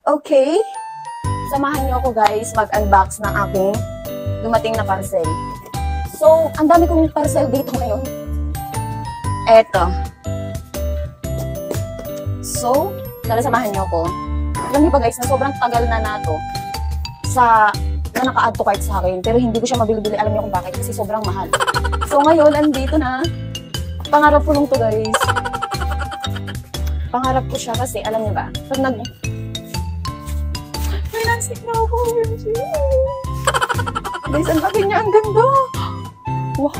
Okay, samahan niyo ako guys mag-unbox ng aking dumating na parcel. So, ang dami kong parcel dito ngayon. Eto. So, samahan niyo ako. Alam niyo ba guys, na sobrang tagal na nato na naka-add to cart sa akin, pero hindi ko siya mabili-bili. Alam niyo kung bakit? Kasi sobrang mahal. So, ngayon, andito na. Pangarap ko lang to guys. Pangarap ko siya kasi, alam niyo ba, pag financing na ako, guys, ang laki niya, ang ganda. Wow.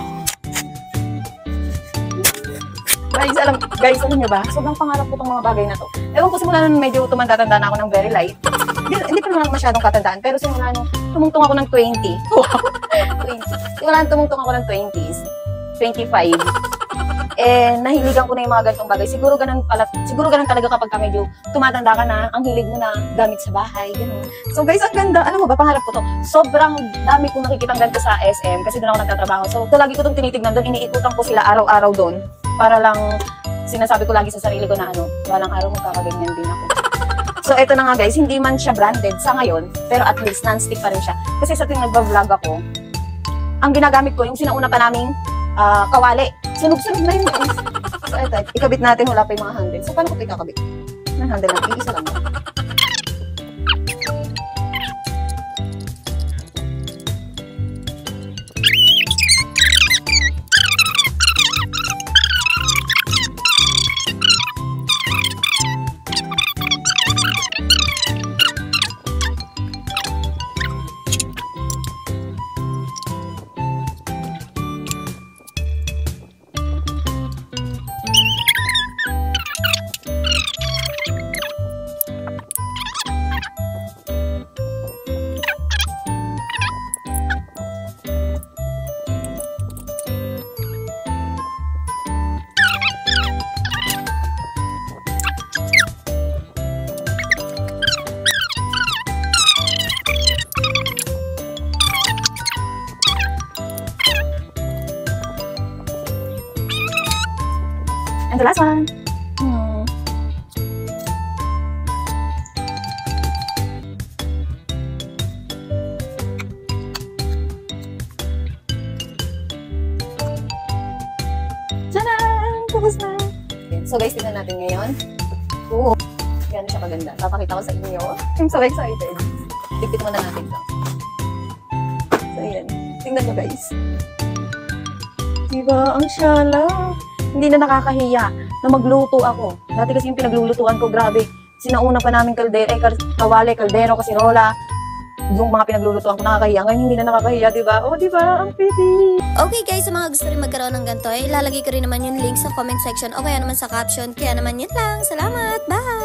Guys, alam niyo ba, sobrang pangarap ko itong mga bagay na to. Ewan ko, simula nung medyo tumanda-tanda na ako ng very light. Hindi ko naman masyadong katandaan, pero simula nung tumungtong ako ng 20. Wow. 20. Simula nung tumungtong ako ng 20s. 25. Nahiligan ko na yung mga ganitong bagay. Siguro ganun talaga kapag ka medyo tumatanda ka na, ang hilig mo na gamit sa bahay, gano'n. So guys, ang ganda. Alam mo ba, pangarap ko to. Sobrang dami kong nakikitang ganito sa SM kasi doon ako nagtatrabaho. So, lagi ko itong tinitignan doon. Iniikutan ko sila araw-araw doon. Para lang, sinasabi ko lagi sa sarili ko na walang araw magkakaganyan din ako. So, eto na nga guys, hindi man siya branded sa ngayon, pero at least non-stick pa rin siya. Kasi sa tuwing nagbablog ako, ang ginagamit ko, yung sinauna pa naming kawali. Sunog-sunog na yun guys. So, eto, ikabit natin, wala pa yung mga handle. So, paano ko ito ikakabit? Ng handle lang, iisa lang. And the last one. Tadaan! Tapos na! So guys, tingnan natin ngayon. Oo. Yan siya kaganda. Papakita ko sa inyo. I'm so excited. Dikit muna natin ito. So yan. Tingnan nyo guys. Diba? Ang syala. Hindi na nakakahiya na magluto ako. Dati kasi yung pinaglulutuan ko, grabe. Sinauna pa namin kawali, kaldero, kasirola. Yung mga pinaglulutuan ko nakakahiya. Ngayon hindi na nakakahiya, diba? Oh, diba? Ang pretty! Okay guys, sa mga gusto rin magkaroon ng ganito, ilalagay ko rin naman yung link sa comment section o kaya naman sa caption. Kaya naman yun lang. Salamat! Bye!